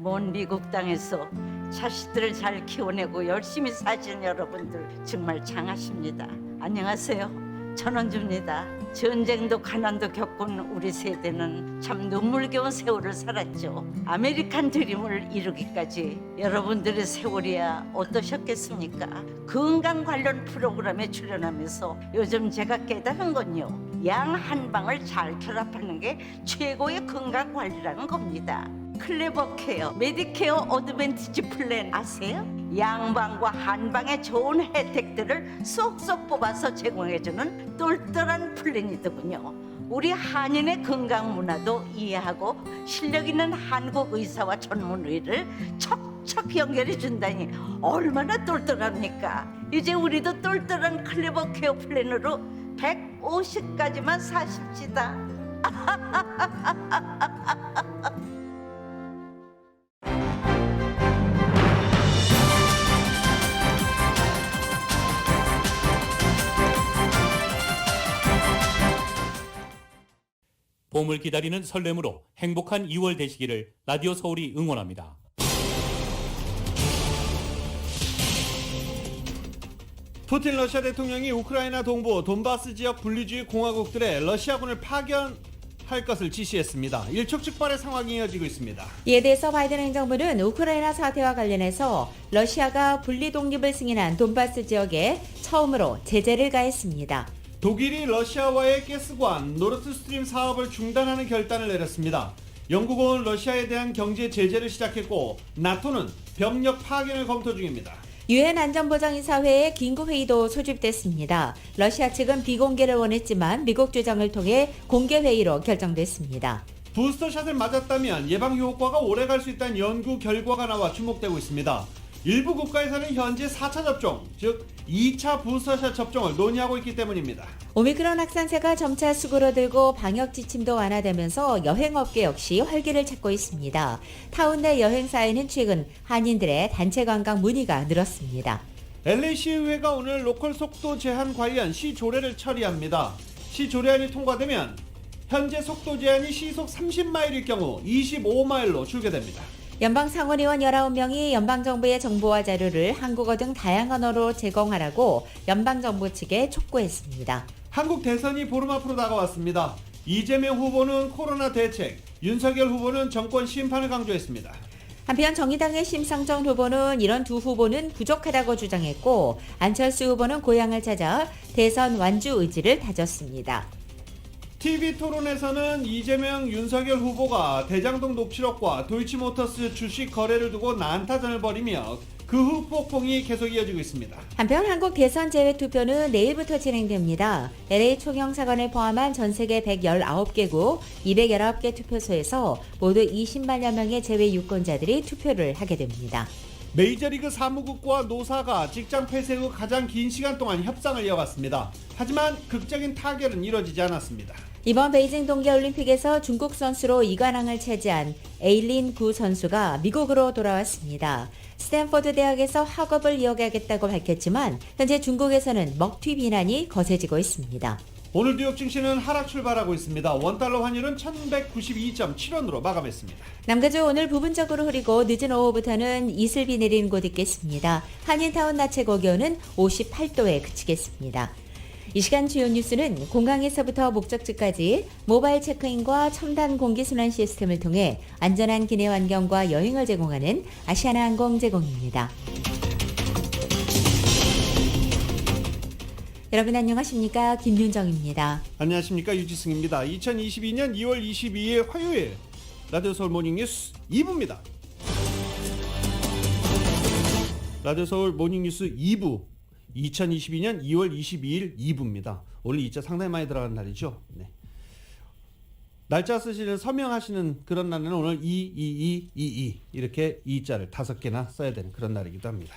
먼 미국 땅에서 자식들을 잘 키워내고 열심히 사신 여러분들 정말 장하십니다. 안녕하세요. 전원주입니다. 전쟁도 가난도 겪은 우리 세대는 참 눈물겨운 세월을 살았죠. 아메리칸 드림을 이루기까지 여러분들의 세월이야 어떠셨겠습니까? 건강 관련 프로그램에 출연하면서 요즘 제가 깨달은 건요, 양 한 방을 잘 결합하는 게 최고의 건강 관리라는 겁니다. 클레버 케어, 메디케어 어드밴티지 플랜 아세요? 양방과 한방의 좋은 혜택들을 쏙쏙 뽑아서 제공해주는 똘똘한 플랜이더군요. 우리 한인의 건강 문화도 이해하고 실력 있는 한국 의사와 전문의를 척척 연결해 준다니 얼마나 똘똘합니까? 이제 우리도 똘똘한 클레버 케어 플랜으로 150까지만 사십시다. 봄을 기다리는 설렘으로 행복한 2월 되시기를 라디오 서울이 응원합니다. 푸틴 러시아 대통령이 우크라이나 동부 돈바스 지역 분리주의 공화국들의 러시아군을 파견할 것을 지시했습니다. 일촉즉발의 상황이 이어지고 있습니다. 이에 대해서 바이든 행정부는 우크라이나 사태와 관련해서 러시아가 분리 독립을 승인한 돈바스 지역에 처음으로 제재를 가했습니다. 독일이 러시아와의 가스관 노르드스트림 사업을 중단하는 결단을 내렸습니다. 영국은 러시아에 대한 경제 제재를 시작했고 나토는 병력 파견을 검토 중입니다. 유엔 안전보장이사회의 긴급회의도 소집됐습니다. 러시아 측은 비공개를 원했지만 미국 조정을 통해 공개회의로 결정됐습니다. 부스터샷을 맞았다면 예방 효과가 오래갈 수 있다는 연구 결과가 나와 주목되고 있습니다. 일부 국가에서는 현재 4차 접종, 즉 2차 부스터샷 접종을 논의하고 있기 때문입니다. 오미크론 확산세가 점차 수그러들고 방역 지침도 완화되면서 여행업계 역시 활기를 찾고 있습니다. 타운 내 여행사에는 최근 한인들의 단체 관광 문의가 늘었습니다. LA시의회가 오늘 로컬 속도 제한 관련 시조례를 처리합니다. 시조례안이 통과되면 현재 속도 제한이 시속 30마일일 경우 25마일로 줄게 됩니다. 연방상원의원 19명이 연방정부의 정보와 자료를 한국어 등 다양한 언어로 제공하라고 연방정부 측에 촉구했습니다. 한국 대선이 보름 앞으로 다가왔습니다. 이재명 후보는 코로나 대책, 윤석열 후보는 정권 심판을 강조했습니다. 한편 정의당의 심상정 후보는 이런 두 후보는 부족하다고 주장했고 안철수 후보는 고향을 찾아 대선 완주 의지를 다졌습니다. TV토론에서는 이재명, 윤석열 후보가 대장동 녹취록과 도이치모터스 주식 거래를 두고 난타전을 벌이며 그 후 폭풍이 계속 이어지고 있습니다. 한편 한국 대선 제외투표는 내일부터 진행됩니다. LA 총영사관을 포함한 전 세계 119개국 219개 투표소에서 모두 20만여 명의 제외 유권자들이 투표를 하게 됩니다. 메이저리그 사무국과 노사가 직장 폐쇄 후 가장 긴 시간 동안 협상을 이어갔습니다. 하지만 극적인 타결은 이뤄지지 않았습니다. 이번 베이징 동계올림픽에서 중국 선수로 2관왕을 차지한 에일린 구 선수가 미국으로 돌아왔습니다. 스탠퍼드 대학에서 학업을 이어가겠다고 밝혔지만 현재 중국에서는 먹튀 비난이 거세지고 있습니다. 오늘 뉴욕 증시는 하락 출발하고 있습니다. 원달러 환율은 1192.7원으로 마감했습니다. 남가주 오늘 부분적으로 흐리고 늦은 오후부터는 이슬비 내리는 곳 있겠습니다. 한인타운 낮 최고 기온은 58도에 그치겠습니다. 이 시간 주요 뉴스는 공항에서부터 목적지까지 모바일 체크인과 첨단 공기순환 시스템을 통해 안전한 기내 환경과 여행을 제공하는 아시아나항공 제공입니다. 여러분 안녕하십니까? 김윤정입니다. 안녕하십니까? 유지승입니다. 2022년 2월 22일 화요일 라디오 서울 모닝뉴스 2부입니다. 라디오 서울 모닝뉴스 2부 2022년 2월 22일 2부입니다. 오늘 2자 상당히 많이 들어가는 날이죠. 네. 날짜 쓰시는 서명하시는 그런 날은 오늘 22222 이렇게 2자를 5개나 써야 되는 그런 날이기도 합니다.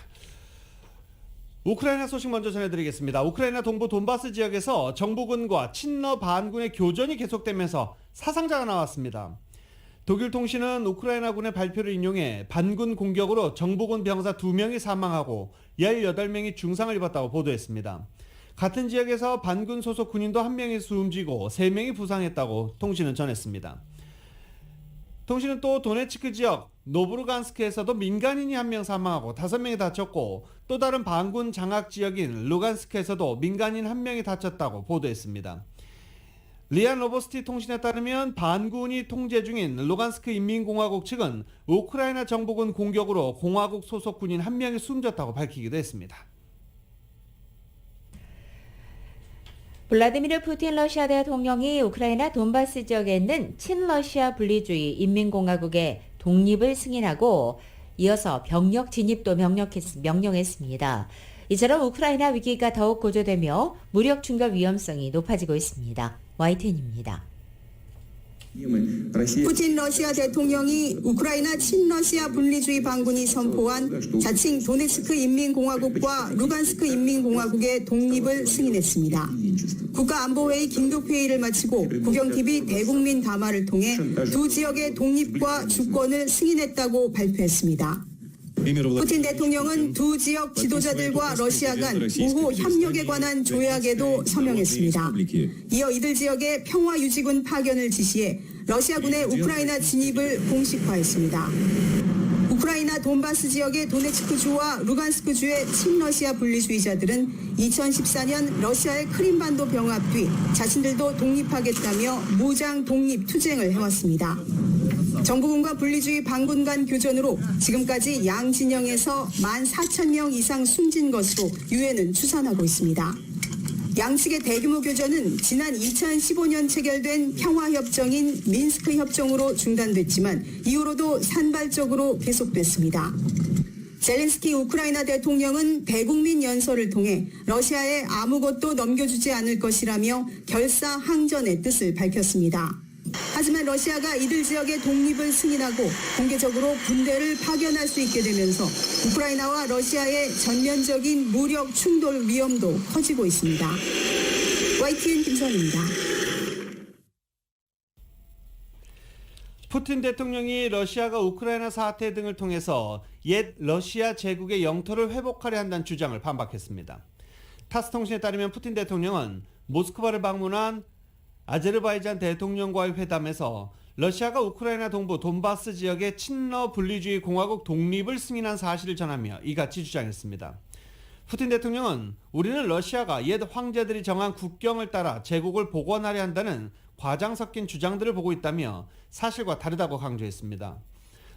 우크라이나 소식 먼저 전해드리겠습니다. 우크라이나 동부 돈바스 지역에서 정부군과 친러 반군의 교전이 계속되면서 사상자가 나왔습니다. 독일 통신은 우크라이나군의 발표를 인용해 반군 공격으로 정부군 병사 2명이 사망하고 18명이 중상을 입었다고 보도했습니다. 같은 지역에서 반군 소속 군인도 1명이 숨지고 3명이 부상했다고 통신은 전했습니다. 통신은 또 도네츠크 지역 노브루간스크에서도 민간인이 1명 사망하고 5명이 다쳤고 또 다른 반군 장악 지역인 루간스크에서도 민간인 1명이 다쳤다고 보도했습니다. 리아 노보스티 통신에 따르면 반군이 통제 중인 루간스크 인민공화국 측은 우크라이나 정부군 공격으로 공화국 소속 군인 1명이 숨졌다고 밝히기도 했습니다. 블라디미르 푸틴 러시아 대통령이 우크라이나 돈바스 지역에 있는 친러시아 분리주의 인민공화국의 독립을 승인하고 이어서 병력 진입도 명령했습니다. 이처럼 우크라이나 위기가 더욱 고조되며 무력 충돌 위험성이 높아지고 있습니다. YTN입니다. 푸틴 러시아 대통령이 우크라이나 친러시아 분리주의 반군이 선포한 자칭 도네츠크 인민공화국과 루간스크 인민공화국의 독립을 승인했습니다. 국가안보회의 긴급회의를 마치고 국영TV 대국민 담화를 통해 두 지역의 독립과 주권을 승인했다고 발표했습니다. 푸틴 대통령은 두 지역 지도자들과 러시아 간 우호 협력에 관한 조약에도 서명했습니다. 이어 이들 지역의 평화 유지군 파견을 지시해 러시아군의 우크라이나 진입을 공식화했습니다. 우크라이나 돈바스 지역의 도네츠크주와 루간스크주의 친러시아 분리주의자들은 2014년 러시아의 크림반도 병합 뒤 자신들도 독립하겠다며 무장 독립 투쟁을 해왔습니다. 정부군과 분리주의 반군 간 교전으로 지금까지 양 진영에서 14,000명 이상 숨진 것으로 유엔은 추산하고 있습니다. 양측의 대규모 교전은 지난 2015년 체결된 평화협정인 민스크 협정으로 중단됐지만 이후로도 산발적으로 계속됐습니다. 젤렌스키 우크라이나 대통령은 대국민 연설을 통해 러시아에 아무것도 넘겨주지 않을 것이라며 결사항전의 뜻을 밝혔습니다. 하지만 러시아가 이들 지역의 독립을 승인하고 공개적으로 군대를 파견할 수 있게 되면서 우크라이나와 러시아의 전면적인 무력 충돌 위험도 커지고 있습니다. YTN 김선입니다. 푸틴 대통령이 러시아가 우크라이나 사태 등을 통해서 옛 러시아 제국의 영토를 회복하려 한다는 주장을 반박했습니다. 타스 통신에 따르면 푸틴 대통령은 모스크바를 방문한 아제르바이잔 대통령과의 회담에서 러시아가 우크라이나 동부 돈바스 지역의 친러 분리주의 공화국 독립을 승인한 사실을 전하며 이같이 주장했습니다. 푸틴 대통령은 우리는 러시아가 옛 황제들이 정한 국경을 따라 제국을 복원하려 한다는 과장 섞인 주장들을 보고 있다며 사실과 다르다고 강조했습니다.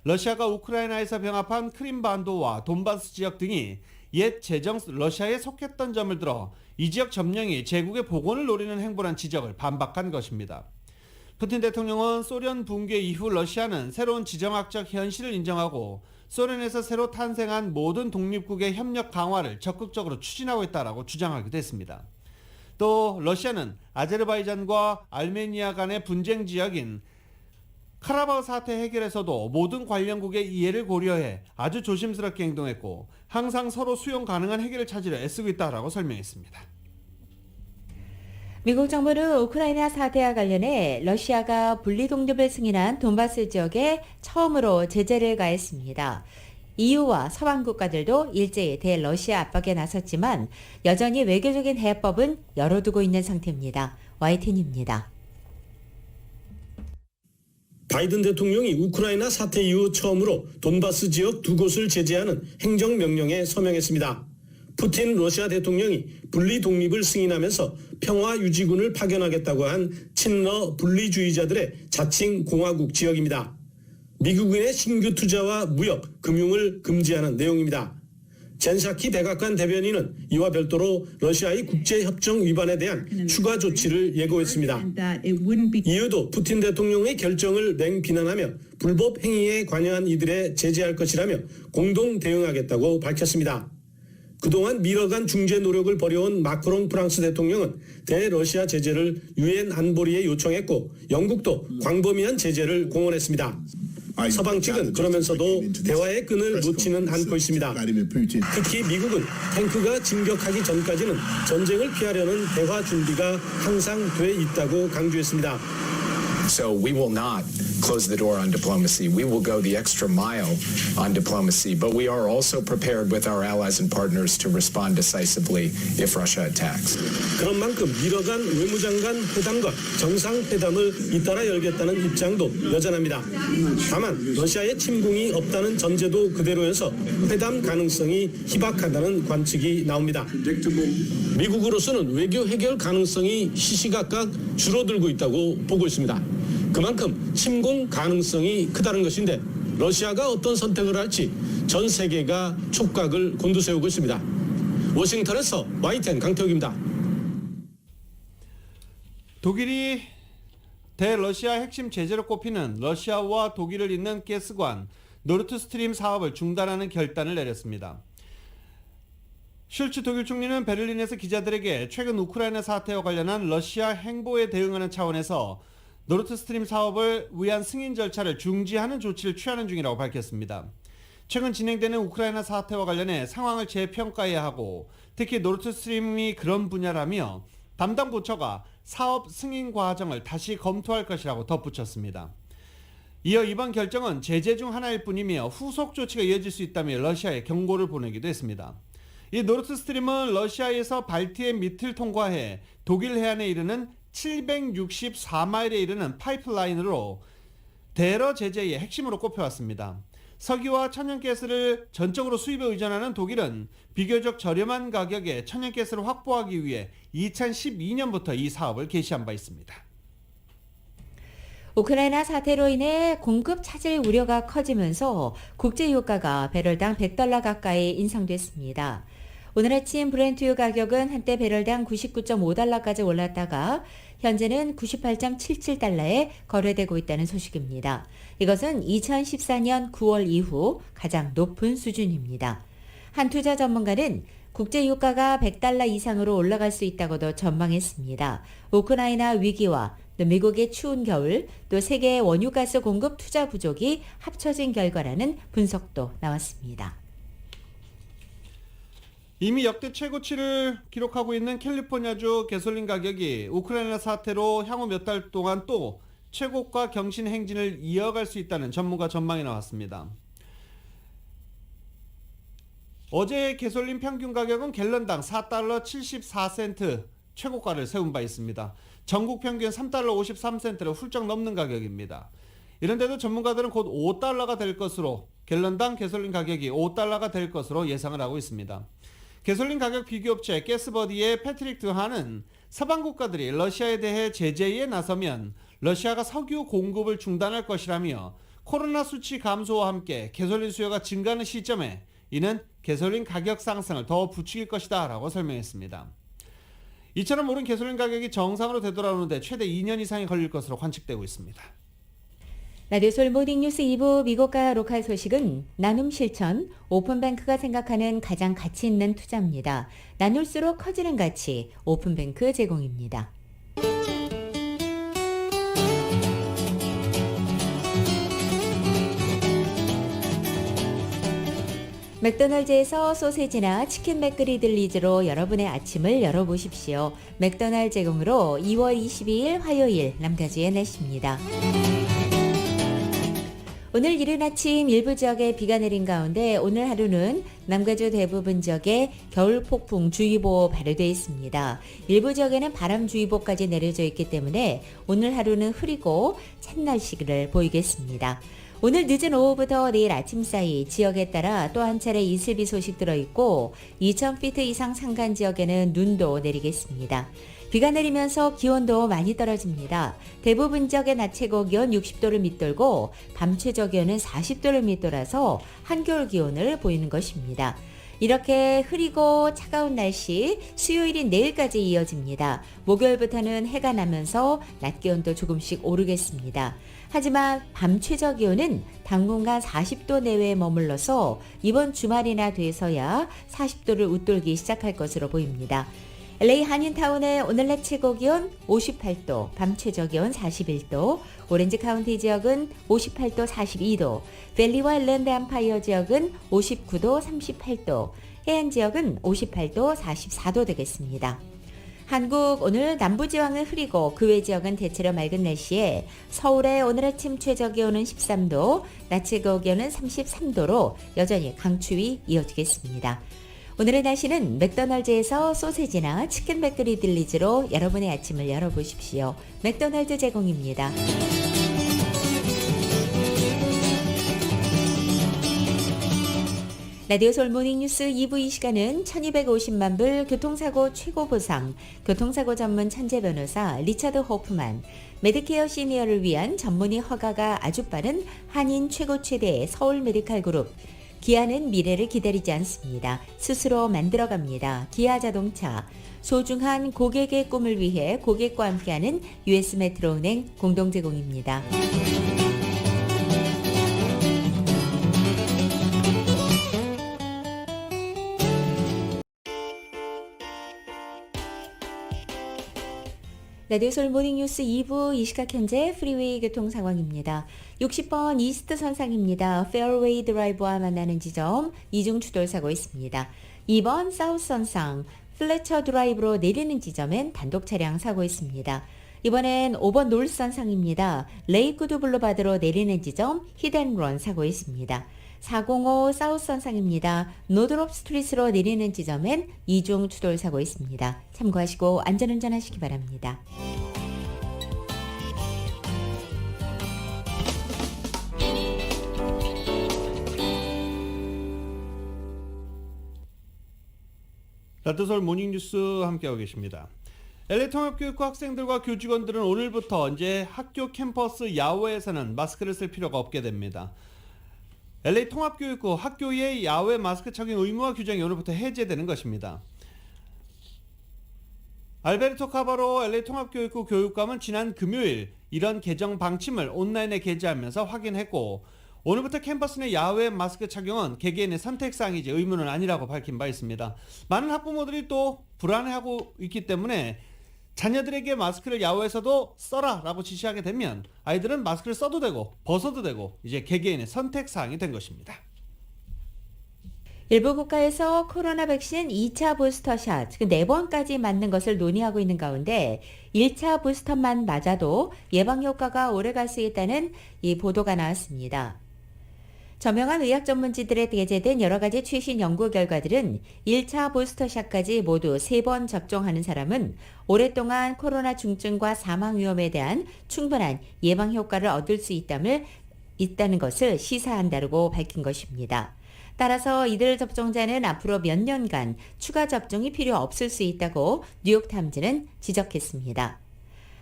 러시아가 우크라이나에서 병합한 크림반도와 돈바스 지역 등이 옛 제정 러시아에 속했던 점을 들어 이 지역 점령이 제국의 복원을 노리는 행보란 지적을 반박한 것입니다. 푸틴 대통령은 소련 붕괴 이후 러시아는 새로운 지정학적 현실을 인정하고 소련에서 새로 탄생한 모든 독립국의 협력 강화를 적극적으로 추진하고 있다고 주장하기도 했습니다. 또 러시아는 아제르바이잔과 알메니아 간의 분쟁 지역인 카라바흐 사태 해결에서도 모든 관련국의 이해를 고려해 아주 조심스럽게 행동했고 항상 서로 수용 가능한 해결을 찾으려 애쓰고 있다고 설명했습니다. 미국 정부는 우크라이나 사태와 관련해 러시아가 분리 독립을 승인한 돈바스 지역에 처음으로 제재를 가했습니다. EU와 서방 국가들도 일제히 대러시아 압박에 나섰지만 여전히 외교적인 해법은 열어두고 있는 상태입니다. YTN입니다. 바이든 대통령이 우크라이나 사태 이후 처음으로 돈바스 지역 2곳을 제재하는 행정명령에 서명했습니다. 푸틴 러시아 대통령이 분리 독립을 승인하면서 평화유지군을 파견하겠다고 한 친러 분리주의자들의 자칭 공화국 지역입니다. 미국인의 신규 투자와 무역, 금융을 금지하는 내용입니다. 젠사키 백악관 대변인은 이와 별도로 러시아의 국제협정 위반에 대한 추가 조치를 예고했습니다. 이유도 푸틴 대통령의 결정을 맹비난하며 불법 행위에 관여한 이들에 제재할 것이라며 공동 대응하겠다고 밝혔습니다. 그동안 미러간 중재 노력을 벌여온 마크롱 프랑스 대통령은 대러시아 제재를 유엔 안보리에 요청했고 영국도 광범위한 제재를 공언했습니다. 서방 측은 그러면서도 대화의 끈을 놓지는 않고 있습니다. 특히 미국은 탱크가 진격하기 전까지는 전쟁을 피하려는 대화 준비가 항상 돼 있다고 강조했습니다. So we will not close the door on diplomacy. We will go the extra mile on diplomacy, but we are also prepared with our allies and partners to respond decisively if Russia attacks. 그런 만큼 미뤄간 외무장관 회담과 정상회담을 잇따라 열겠다는 입장도 여전합니다. 다만 러시아의 침공이 없다는 전제도 그대로여서 회담 가능성이 희박하다는 관측이 나옵니다. 미국으로서는 외교 해결 가능성이 시시각각 줄어들고 있다고 보고 있습니다. 그만큼 침공 가능성이 크다는 것인데 러시아가 어떤 선택을 할지 전 세계가 촉각을 곤두세우고 있습니다. 워싱턴에서 YTN 강태욱입니다. 독일이 대러시아 핵심 제재로 꼽히는 러시아와 독일을 잇는 가스관 노르트스트림 사업을 중단하는 결단을 내렸습니다. 슐츠 독일 총리는 베를린에서 기자들에게 최근 우크라이나 사태와 관련한 러시아 행보에 대응하는 차원에서 노르트스트림 사업을 위한 승인 절차를 중지하는 조치를 취하는 중이라고 밝혔습니다. 최근 진행되는 우크라이나 사태와 관련해 상황을 재평가해야 하고 특히 노르트스트림이 그런 분야라며 담당 부처가 사업 승인 과정을 다시 검토할 것이라고 덧붙였습니다. 이어 이번 결정은 제재 중 하나일 뿐이며 후속 조치가 이어질 수 있다며 러시아에 경고를 보내기도 했습니다. 이 노르트스트림은 러시아에서 발트해 밑을 통과해 독일 해안에 이르는 764마일에 이르는 파이프라인으로 대러 제재의 핵심으로 꼽혀왔습니다. 석유와 천연가스를 전적으로 수입에 의존하는 독일은 비교적 저렴한 가격에 천연가스를 확보하기 위해 2012년부터 이 사업을 개시한 바 있습니다. 우크라이나 사태로 인해 공급 차질 우려가 커지면서 국제유가가 배럴당 $100 가까이 인상됐습니다. 오늘 아침 브렌트유 가격은 한때 배럴당 $99.5까지 올랐다가 현재는 $98.77에 거래되고 있다는 소식입니다. 이것은 2014년 9월 이후 가장 높은 수준입니다. 한 투자 전문가는 국제유가가 $100 이상으로 올라갈 수 있다고도 전망했습니다. 우크라이나 위기와 또 미국의 추운 겨울, 또 세계의 원유가스 공급 투자 부족이 합쳐진 결과라는 분석도 나왔습니다. 이미 역대 최고치를 기록하고 있는 캘리포니아주 가솔린 가격이 우크라이나 사태로 향후 몇 달 동안 또 최고가 경신 행진을 이어갈 수 있다는 전문가 전망이 나왔습니다. 어제 가솔린 평균 가격은 갤런당 $4.74 최고가를 세운 바 있습니다. 전국 평균 $3.53를 훌쩍 넘는 가격입니다. 이런데도 전문가들은 곧 $5가 될 것으로 갤런당 가솔린 가격이 $5가 될 것으로 예상을 하고 있습니다. 가솔린 가격 비교업체 가스버디의 패트릭 드하는 서방 국가들이 러시아에 대해 제재에 나서면 러시아가 석유 공급을 중단할 것이라며 코로나 수치 감소와 함께 가솔린 수요가 증가하는 시점에 이는 가솔린 가격 상승을 더 부추길 것이다 라고 설명했습니다. 이처럼 오른 가솔린 가격이 정상으로 되돌아오는데 최대 2년 이상이 걸릴 것으로 관측되고 있습니다. 라디오 솔 모닝뉴스 2부 미국과 로컬 소식은 나눔 실천, 오픈뱅크가 생각하는 가장 가치 있는 투자입니다. 나눌수록 커지는 가치, 오픈뱅크 제공입니다. 맥도날드에서 소세지나 치킨 맥그리들 리즈로 여러분의 아침을 열어보십시오. 맥도날드 제공으로 2월 22일 화요일 남가주의 날씨입니다. 오늘 이른 아침 일부 지역에 비가 내린 가운데 오늘 하루는 남가주 대부분 지역에 겨울폭풍주의보 발효되어 있습니다. 일부 지역에는 바람주의보까지 내려져 있기 때문에 오늘 하루는 흐리고 찬 날씨를 보이겠습니다. 오늘 늦은 오후부터 내일 아침 사이 지역에 따라 또 한 차례 이슬비 소식 들어있고 2000피트 이상 상간 지역에는 눈도 내리겠습니다. 비가 내리면서 기온도 많이 떨어집니다. 대부분 지역의 낮 최고 기온 60도를 밑돌고 밤 최저 기온은 40도를 밑돌아서 한겨울 기온을 보이는 것입니다. 이렇게 흐리고 차가운 날씨 수요일인 내일까지 이어집니다. 목요일부터는 해가 나면서 낮 기온도 조금씩 오르겠습니다. 하지만 밤 최저 기온은 당분간 40도 내외에 머물러서 이번 주말이나 돼서야 40도를 웃돌기 시작할 것으로 보입니다. LA 한인타운의 오늘 낮 최고 기온 58도, 밤 최저 기온 41도, 오렌지 카운티 지역은 58도 42도, 밸리와 일랜드 엠파이어 지역은 59도 38도, 해안 지역은 58도 44도 되겠습니다. 한국 오늘 남부지방은 흐리고 그 외 지역은 대체로 맑은 날씨에 서울의 오늘 아침 최저기온은 13도, 낮 최고기온은 33도로 여전히 강추위 이어지겠습니다. 오늘의 날씨는 맥도날드에서 소세지나 치킨 맥그리 딜리즈로 여러분의 아침을 열어보십시오. 맥도날드 제공입니다. 라디오 서울 모닝뉴스 2부 이 시간은 1250만 불 교통사고 최고 보상, 교통사고 전문 천재 변호사 리차드 호프만, 메디케어 시니어를 위한 전문의 허가가 아주 빠른 한인 최고 최대의 서울 메디칼 그룹, 기아는 미래를 기다리지 않습니다. 스스로 만들어갑니다. 기아 자동차, 소중한 고객의 꿈을 위해 고객과 함께하는 US 메트로은행 공동 제공입니다. 라디오 서울 모닝뉴스 2부 이 시각 현재 프리웨이 교통 상황입니다. 60번 이스트 선상입니다. 페어웨이 드라이브와 만나는 지점 이중 추돌 사고 있습니다. 2번 사우스 선상 플래처 드라이브로 내리는 지점엔 단독 차량 사고 있습니다. 이번엔 5번 노스 선상입니다. 레이크드 블루바드로 내리는 지점 히덴런 사고 있습니다. 405 사우스 선상입니다. 노드롭 스트리트로 내리는 지점엔 이중 추돌 사고 있습니다. 참고하시고 안전운전하시기 바랍니다. 라디오 서울 모닝뉴스 함께하고 계십니다. LA 통합교육부 학생들과 교직원들은 오늘부터 이제 학교 캠퍼스 야외에서는 마스크를 쓸 필요가 없게 됩니다. LA 통합교육부 학교의 야외 마스크 착용 의무화 규정이 오늘부터 해제되는 것입니다. 알베르토 카바로 LA 통합교육부 교육감은 지난 금요일 이런 개정 방침을 온라인에 게재하면서 확인했고, 오늘부터 캠퍼스 내 야외 마스크 착용은 개개인의 선택사항이지 의무는 아니라고 밝힌 바 있습니다. 많은 학부모들이 또 불안해하고 있기 때문에 자녀들에게 마스크를 야외에서도 써라 라고 지시하게 되면 아이들은 마스크를 써도 되고 벗어도 되고 이제 개개인의 선택사항이 된 것입니다. 일부 국가에서 코로나 백신 2차 부스터샷, 즉 4번까지 맞는 것을 논의하고 있는 가운데 1차 부스터만 맞아도 예방 효과가 오래갈 수 있다는 이 보도가 나왔습니다. 저명한 의학 전문지들에 게재된 여러 가지 최신 연구 결과들은 1차 부스터샷까지 모두 3번 접종하는 사람은 오랫동안 코로나 중증과 사망 위험에 대한 충분한 예방 효과를 얻을 수 있다는 것을 시사한다고 밝힌 것입니다. 따라서 이들 접종자는 앞으로 몇 년간 추가 접종이 필요 없을 수 있다고 뉴욕타임즈는 지적했습니다.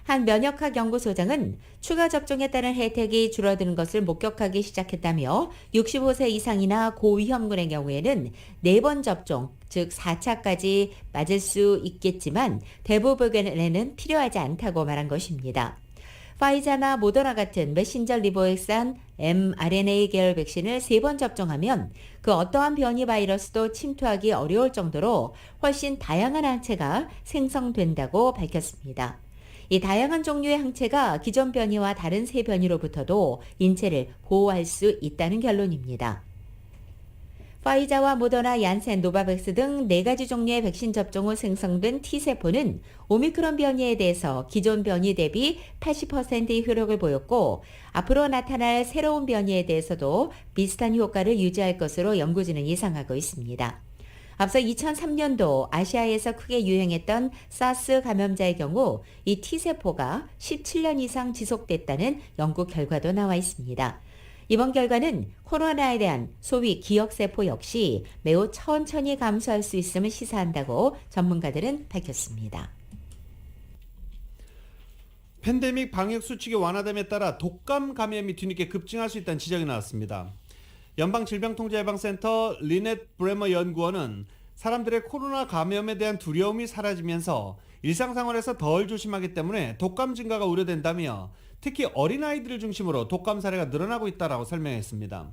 한 면역학 연구소장은 추가 접종에 따른 혜택이 줄어드는 것을 목격하기 시작했다며 65세 이상이나 고위험군의 경우에는 4번 접종, 즉 4차까지 맞을 수 있겠지만 대부분에는 필요하지 않다고 말한 것입니다. 파이자나 모더나 같은 메신저 리보액산 mRNA 계열 백신을 3번 접종하면 그 어떠한 변이 바이러스도 침투하기 어려울 정도로 훨씬 다양한 항체가 생성된다고 밝혔습니다. 이 다양한 종류의 항체가 기존 변이와 다른 새 변이로부터도 인체를 보호할 수 있다는 결론입니다. 파이자와 모더나, 얀센, 노바백스 등 4가지 종류의 백신 접종 후 생성된 T세포는 오미크론 변이에 대해서 기존 변이 대비 80%의 효력을 보였고, 앞으로 나타날 새로운 변이에 대해서도 비슷한 효과를 유지할 것으로 연구진은 예상하고 있습니다. 앞서 2003년도 아시아에서 크게 유행했던 사스 감염자의 경우 이 T세포가 17년 이상 지속됐다는 연구 결과도 나와 있습니다. 이번 결과는 코로나에 대한 소위 기억세포 역시 매우 천천히 감소할 수 있음을 시사한다고 전문가들은 밝혔습니다. 팬데믹 방역 수칙이 완화됨에 따라 독감 감염이 뒤늦게 급증할 수 있다는 지적이 나왔습니다. 연방질병통제예방센터 리넷 브레머 연구원은 사람들의 코로나 감염에 대한 두려움이 사라지면서 일상생활에서 덜 조심하기 때문에 독감 증가가 우려된다며 특히 어린아이들을 중심으로 독감 사례가 늘어나고 있다고 설명했습니다.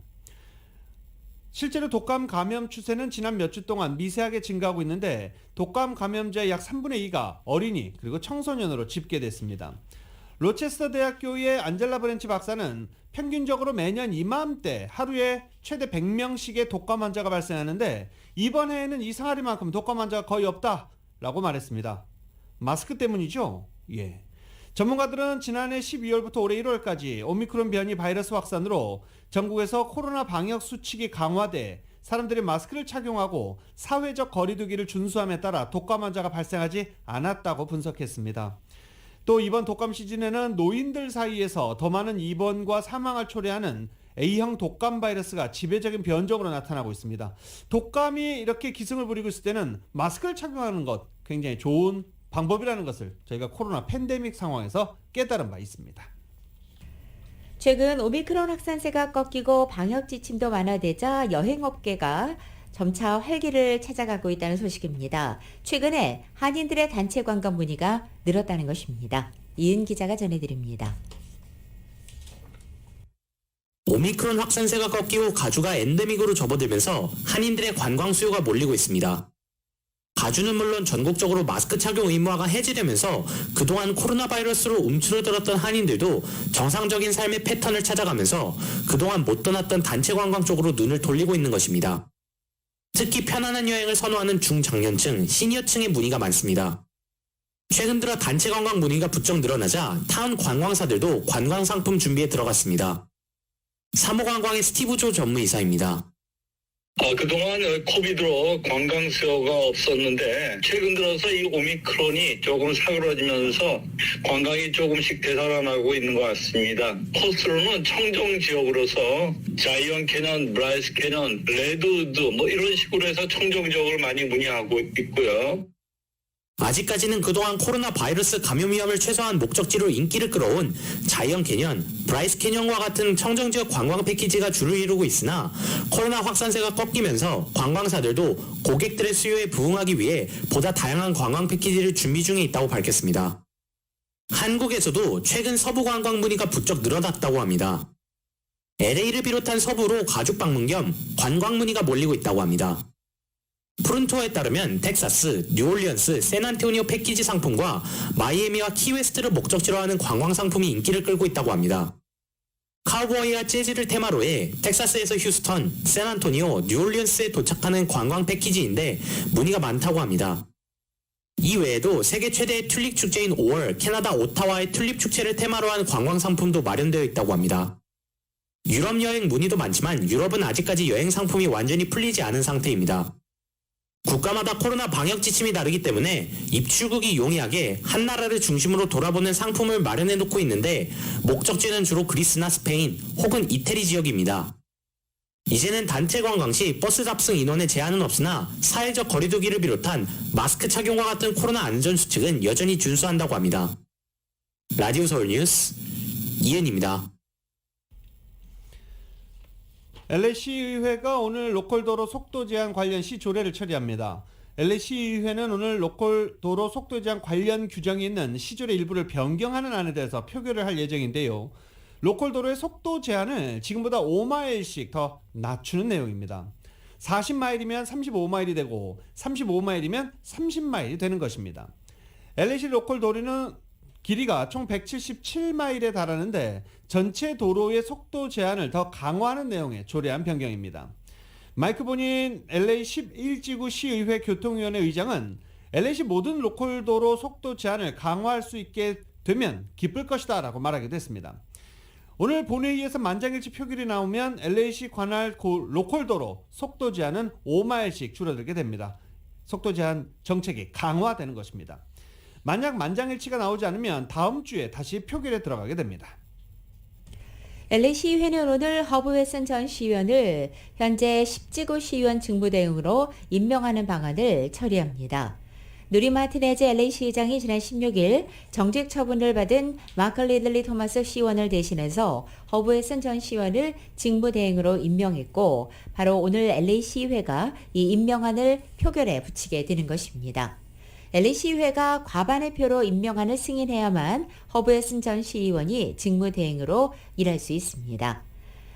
실제로 독감 감염 추세는 지난 몇 주 동안 미세하게 증가하고 있는데 독감 감염자의 약 3분의 2가 어린이 그리고 청소년으로 집계됐습니다. 로체스터 대학교의 안젤라 브렌치 박사는 평균적으로 매년 이맘때 하루에 최대 100명씩의 독감 환자가 발생하는데 이번 해에는 이상하리만큼 독감 환자가 거의 없다라고 말했습니다. 마스크 때문이죠. 예. 전문가들은 지난해 12월부터 올해 1월까지 오미크론 변이 바이러스 확산으로 전국에서 코로나 방역 수칙이 강화돼 사람들이 마스크를 착용하고 사회적 거리두기를 준수함에 따라 독감 환자가 발생하지 않았다고 분석했습니다. 또 이번 독감 시즌에는 노인들 사이에서 더 많은 입원과 사망을 초래하는 A형 독감 바이러스가 지배적인 변종으로 나타나고 있습니다. 독감이 이렇게 기승을 부리고 있을 때는 마스크를 착용하는 것 굉장히 좋은 방법이라는 것을 저희가 코로나 팬데믹 상황에서 깨달은 바 있습니다. 최근 오미크론 확산세가 꺾이고 방역 지침도 완화되자 여행업계가 점차 활기를 찾아가고 있다는 소식입니다. 최근에 한인들의 단체 관광 문의가 늘었다는 것입니다. 이은 기자가 전해드립니다. 오미크론 확산세가 꺾이고 가주가 엔데믹으로 접어들면서 한인들의 관광 수요가 몰리고 있습니다. 가주는 물론 전국적으로 마스크 착용 의무화가 해제되면서 그동안 코로나 바이러스로 움츠러들었던 한인들도 정상적인 삶의 패턴을 찾아가면서 그동안 못 떠났던 단체 관광 쪽으로 눈을 돌리고 있는 것입니다. 특히 편안한 여행을 선호하는 중장년층, 시니어층의 문의가 많습니다. 최근 들어 단체 관광 문의가 부쩍 늘어나자 타운 관광사들도 관광 상품 준비에 들어갔습니다. 사모관광의 스티브 조 전무이사입니다. 그동안 코비드로 관광 수요가 없었는데 최근 들어서 이 오미크론이 조금 사그러지면서 관광이 조금씩 되살아나고 있는 것 같습니다. 코스로는 청정 지역으로서 자이언 캐년, 브라이스 캐년, 레드우드 이런 식으로 해서 청정 지역을 많이 문의하고 있고요. 아직까지는 그동안 코로나 바이러스 감염 위험을 최소화한 목적지로 인기를 끌어온 자이언 캐년, 브라이스 캐년과 같은 청정지역 관광 패키지가 주를 이루고 있으나 코로나 확산세가 꺾이면서 관광사들도 고객들의 수요에 부응하기 위해 보다 다양한 관광 패키지를 준비 중에 있다고 밝혔습니다. 한국에서도 최근 서부 관광 문의가 부쩍 늘어났다고 합니다. LA를 비롯한 서부로 가족 방문 겸 관광 문의가 몰리고 있다고 합니다. 푸른투어에 따르면 텍사스, 뉴올리언스, 샌안토니오 패키지 상품과 마이애미와 키웨스트를 목적지로 하는 관광 상품이 인기를 끌고 있다고 합니다. 카우보이와 재즈를 테마로 해 텍사스에서 휴스턴, 샌안토니오, 뉴올리언스에 도착하는 관광 패키지인데 문의가 많다고 합니다. 이 외에도 세계 최대의 튤립 축제인 5월 캐나다 오타와의 튤립 축제를 테마로 한 관광 상품도 마련되어 있다고 합니다. 유럽 여행 문의도 많지만 유럽은 아직까지 여행 상품이 완전히 풀리지 않은 상태입니다. 국가마다 코로나 방역 지침이 다르기 때문에 입출국이 용이하게 한 나라를 중심으로 돌아보는 상품을 마련해 놓고 있는데 목적지는 주로 그리스나 스페인 혹은 이태리 지역입니다. 이제는 단체 관광 시 버스 탑승 인원에 제한은 없으나 사회적 거리두기를 비롯한 마스크 착용과 같은 코로나 안전수칙은 여전히 준수한다고 합니다. 라디오 서울 뉴스 이은입니다. LA시의회가 오늘 로컬도로 속도 제한 관련 시조례를 처리합니다. LA시의회는 오늘 로컬도로 속도 제한 관련 규정이 있는 시조례 일부를 변경하는 안에 대해서 표결을 할 예정인데요. 로컬도로의 속도 제한을 지금보다 5마일씩 더 낮추는 내용입니다. 40마일이면 35마일이 되고 35마일이면 30마일이 되는 것입니다. LA시 로컬도로는 길이가 총 177마일에 달하는데 전체 도로의 속도 제한을 더 강화하는 내용의 조례안 변경입니다. 마이크 본인 LA 11지구 시의회 교통위원회 의장은 LA시 모든 로컬도로 속도 제한을 강화할 수 있게 되면 기쁠 것이다 라고 말하기도 했습니다. 오늘 본회의에서 만장일치 표결이 나오면 LA시 관할 로컬도로 속도 제한은 5마일씩 줄어들게 됩니다. 속도 제한 정책이 강화되는 것입니다. 만약 만장일치가 나오지 않으면 다음 주에 다시 표결에 들어가게 됩니다. LA 시의회는 오늘 허브 웨슨 전 시의원을 현재 10지구 시의원 직무대행으로 임명하는 방안을 처리합니다. 누리 마티네즈 LA 시의장이 지난 16일 정직 처분을 받은 마크 리들리 토마스 시의원을 대신해서 허브 웨슨 전 시의원을 직무대행으로 임명했고 바로 오늘 LA 시의회가 이 임명안을 표결에 붙이게 되는 것입니다. LA 시의회가 과반의 표로 임명안을 승인해야만 허브 웨슨 전 시의원이 직무대행으로 일할 수 있습니다.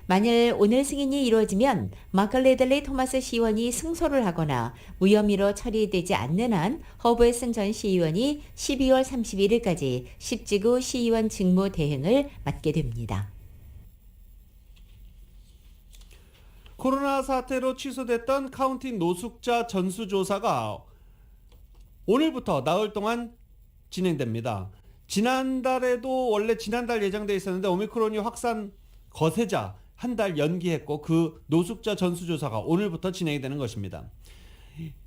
만일 오늘 승인이 이루어지면 마크 리들리 토마스 시의원이 승소를 하거나 무혐의로 처리되지 않는 한 허브 웨슨 전 시의원이 12월 31일까지 10지구 시의원 직무대행을 맡게 됩니다. 코로나 사태로 취소됐던 카운티 노숙자 전수조사가 오늘부터 나흘 동안 진행됩니다. 지난달에도 원래 지난달 예정돼 있었는데 오미크론이 확산 거세자 한 달 연기했고 그 노숙자 전수조사가 오늘부터 진행이 되는 것입니다.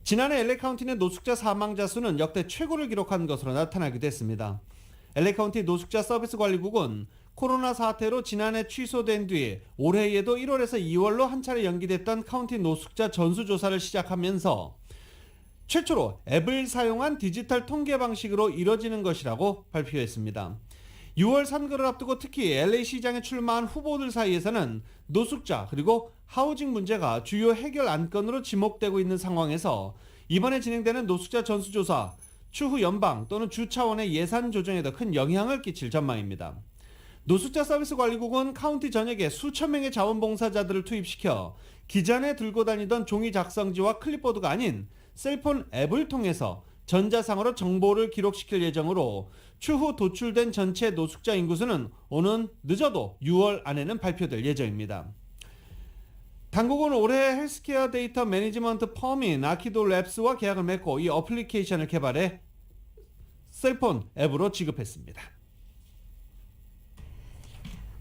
지난해 LA 카운티는 노숙자 사망자 수는 역대 최고를 기록한 것으로 나타나기도 했습니다. LA 카운티 노숙자 서비스 관리국은 코로나 사태로 지난해 취소된 뒤 올해에도 1월에서 2월로 한 차례 연기됐던 카운티 노숙자 전수조사를 시작하면서 최초로 앱을 사용한 디지털 통계 방식으로 이뤄지는 것이라고 발표했습니다. 6월 선거를 앞두고 특히 LA 시장에 출마한 후보들 사이에서는 노숙자 그리고 하우징 문제가 주요 해결 안건으로 지목되고 있는 상황에서 이번에 진행되는 노숙자 전수조사 추후 연방 또는 주 차원의 예산 조정에도 큰 영향을 끼칠 전망입니다. 노숙자 서비스 관리국은 카운티 전역에 수천 명의 자원봉사자들을 투입시켜 기존에 들고 다니던 종이 작성지와 클립보드가 아닌 셀폰 앱을 통해서 전자상으로 정보를 기록시킬 예정으로 추후 도출된 전체 노숙자 인구수는 오는 늦어도 6월 안에는 발표될 예정입니다. 당국은 올해 헬스케어 데이터 매니지먼트 펌인 아키도 랩스와 계약을 맺고 이 어플리케이션을 개발해 셀폰 앱으로 지급했습니다.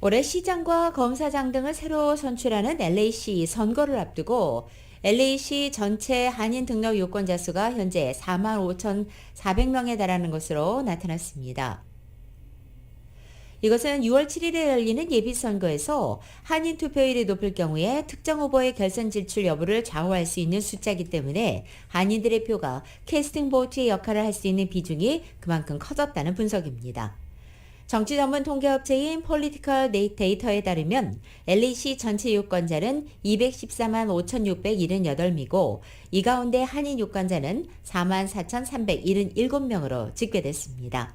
올해 시장과 검사장 등을 새로 선출하는 LA시 선거를 앞두고 LA시 전체 한인 등록 유권자 수가 현재 45,400명에 달하는 것으로 나타났습니다. 이것은 6월 7일에 열리는 예비선거에서 한인 투표율이 높을 경우에 특정 후보의 결선 진출 여부를 좌우할 수 있는 숫자이기 때문에 한인들의 표가 캐스팅 보트의 역할을 할 수 있는 비중이 그만큼 커졌다는 분석입니다. 정치 전문 통계업체인 폴리티컬 데이터에 따르면 LA시 전체 유권자는 214만 5,678명이고 이 가운데 한인 유권자는 44,377명으로 집계됐습니다.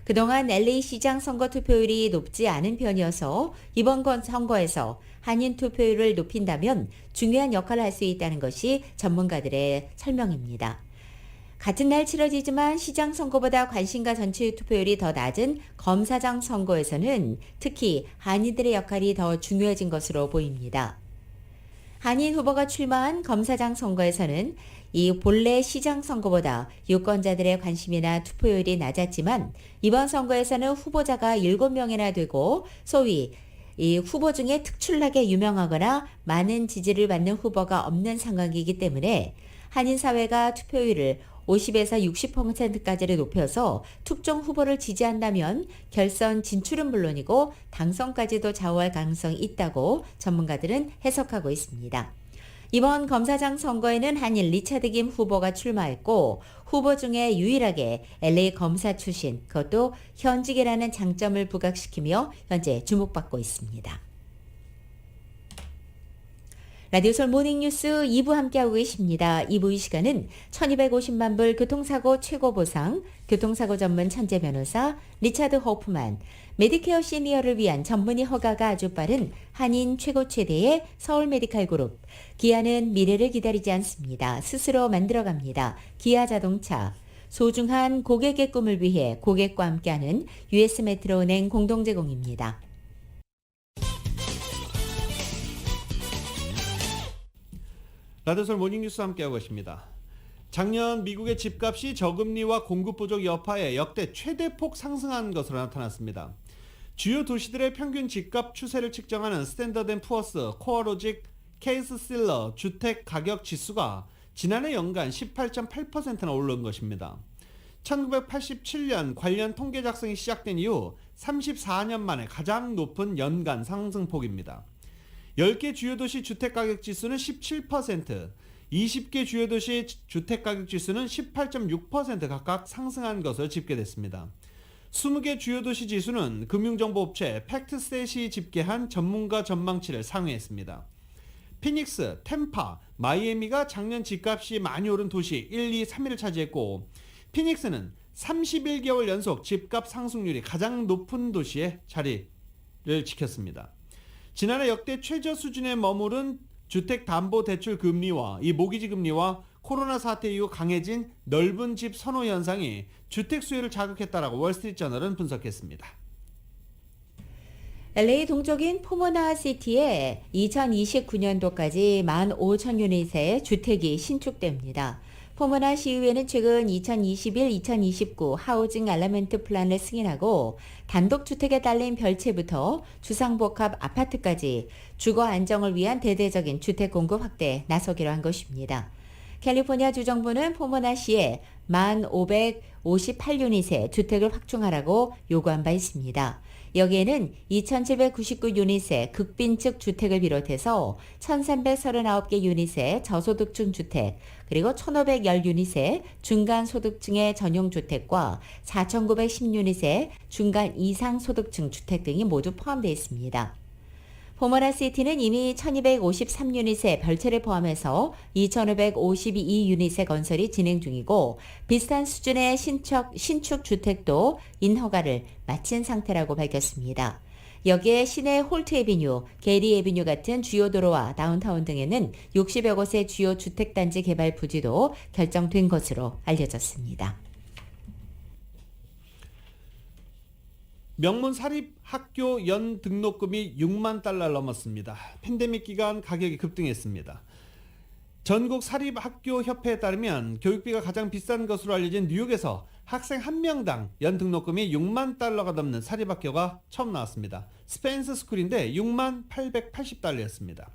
그동안 LA 시장 선거 투표율이 높지 않은 편이어서 이번 선거에서 한인 투표율을 높인다면 중요한 역할을 할 수 있다는 것이 전문가들의 설명입니다. 같은 날 치러지지만 시장 선거보다 관심과 전체 투표율이 더 낮은 검사장 선거에서는 특히 한인들의 역할이 더 중요해진 것으로 보입니다. 한인 후보가 출마한 검사장 선거에서는 이 본래 시장 선거보다 유권자들의 관심이나 투표율이 낮았지만 이번 선거에서는 후보자가 7명이나 되고 소위 이 후보 중에 특출나게 유명하거나 많은 지지를 받는 후보가 없는 상황이기 때문에 한인 사회가 투표율을 50에서 60%까지를 높여서 특정 후보를 지지한다면 결선 진출은 물론이고 당선까지도 좌우할 가능성이 있다고 전문가들은 해석하고 있습니다. 이번 검사장 선거에는 한인 리차드 김 후보가 출마했고 후보 중에 유일하게 LA 검사 출신, 그것도 현직이라는 장점을 부각시키며 현재 주목받고 있습니다. 라디오솔 모닝뉴스 2부 함께하고 계십니다. 2부 이 시간은 1250만 불 교통사고 최고보상, 교통사고 전문 천재 변호사 리차드 호프만, 메디케어 시니어를 위한 전문의 허가가 아주 빠른 한인 최고 최대의 서울 메디칼 그룹, 기아는 미래를 기다리지 않습니다. 스스로 만들어갑니다. 기아 자동차, 소중한 고객의 꿈을 위해 고객과 함께하는 US 메트로은행 공동 제공입니다. 라디오솔 모닝뉴스 함께하고 계십니다. 작년 미국의 집값이 저금리와 공급 부족 여파에 역대 최대폭 상승한 것으로 나타났습니다. 주요 도시들의 평균 집값 추세를 측정하는 스탠더드 앤 푸어스 코어로직 케이스-실러 주택 가격 지수가 지난해 연간 18.8%나 오른 것입니다. 1987년 관련 통계 작성이 시작된 이후 34년 만에 가장 높은 연간 상승폭입니다. 10개 주요 도시 주택가격 지수는 17%, 20개 주요 도시 주택가격 지수는 18.6% 각각 상승한 것으로 집계됐습니다. 20개 주요 도시 지수는 금융정보업체 팩트셋이 집계한 전문가 전망치를 상회했습니다. 피닉스, 템파, 마이애미가 작년 집값이 많이 오른 도시 1, 2, 3위를 차지했고 피닉스는 31개월 연속 집값 상승률이 가장 높은 도시의 자리를 지켰습니다. 지난해 역대 최저 수준에 머무른 주택담보대출 금리와 이 모기지 금리와 코로나 사태 이후 강해진 넓은 집 선호 현상이 주택 수요를 자극했다라고 월스트리트저널은 분석했습니다. LA 동쪽인 포모나시티에 2029년도까지 15,000유닛의 주택이 신축됩니다. 포모나 시의회는 최근 2021-2029 하우징 알라멘트 플랜을 승인하고 단독주택에 딸린 별채부터 주상복합 아파트까지 주거 안정을 위한 대대적인 주택 공급 확대에 나서기로 한 것입니다. 캘리포니아 주정부는 포모나시에 1,558유닛의 주택을 확충하라고 요구한 바 있습니다. 여기에는 2,799유닛의 극빈층 주택을 비롯해서 1,339개 유닛의 저소득층 주택, 그리고 1,510유닛의 중간소득층의 전용주택과 4,910유닛의 중간 이상 소득층 주택 등이 모두 포함되어 있습니다. 포모나시티는 이미 1,253유닛의 별채를 포함해서 2,552유닛의 건설이 진행 중이고 비슷한 수준의 신축 주택도 인허가를 마친 상태라고 밝혔습니다. 여기에 시내 홀트 에비뉴, 게리 에비뉴 같은 주요 도로와 다운타운 등에는 60여 곳의 주요 주택단지 개발 부지도 결정된 것으로 알려졌습니다. 명문 사립학교 연 등록금이 6만 달러를 넘었습니다. 팬데믹 기간 가격이 급등했습니다. 전국 사립학교 협회에 따르면 교육비가 가장 비싼 것으로 알려진 뉴욕에서 학생 한 명당 연 등록금이 6만 달러가 넘는 사립학교가 처음 나왔습니다. 스펜스 스쿨인데 6만 880달러였습니다.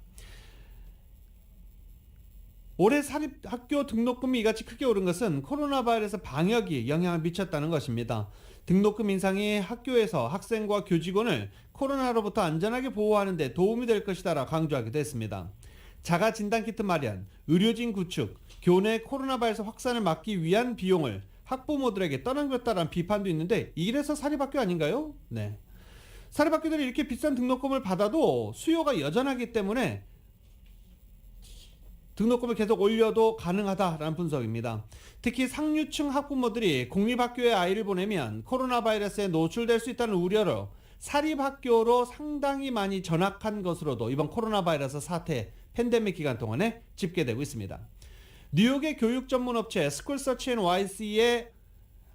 올해 사립학교 등록금이 이같이 크게 오른 것은 코로나 바이러스 방역이 영향을 미쳤다는 것입니다. 등록금 인상이 학교에서 학생과 교직원을 코로나로부터 안전하게 보호하는 데 도움이 될 것이다라 강조하기도 했습니다. 자가 진단키트 마련, 의료진 구축, 교내 코로나 바이러스 확산을 막기 위한 비용을 학부모들에게 떠넘겼다라는 비판도 있는데 이래서 사립학교 아닌가요? 네. 사립학교들이 이렇게 비싼 등록금을 받아도 수요가 여전하기 때문에 등록금을 계속 올려도 가능하다라는 분석입니다. 특히 상류층 학부모들이 공립학교에 아이를 보내면 코로나 바이러스에 노출될 수 있다는 우려로 사립학교로 상당히 많이 전학한 것으로도 이번 코로나 바이러스 사태 팬데믹 기간 동안에 집계되고 있습니다. 뉴욕의 교육 전문 업체 스쿨서치앤와이스의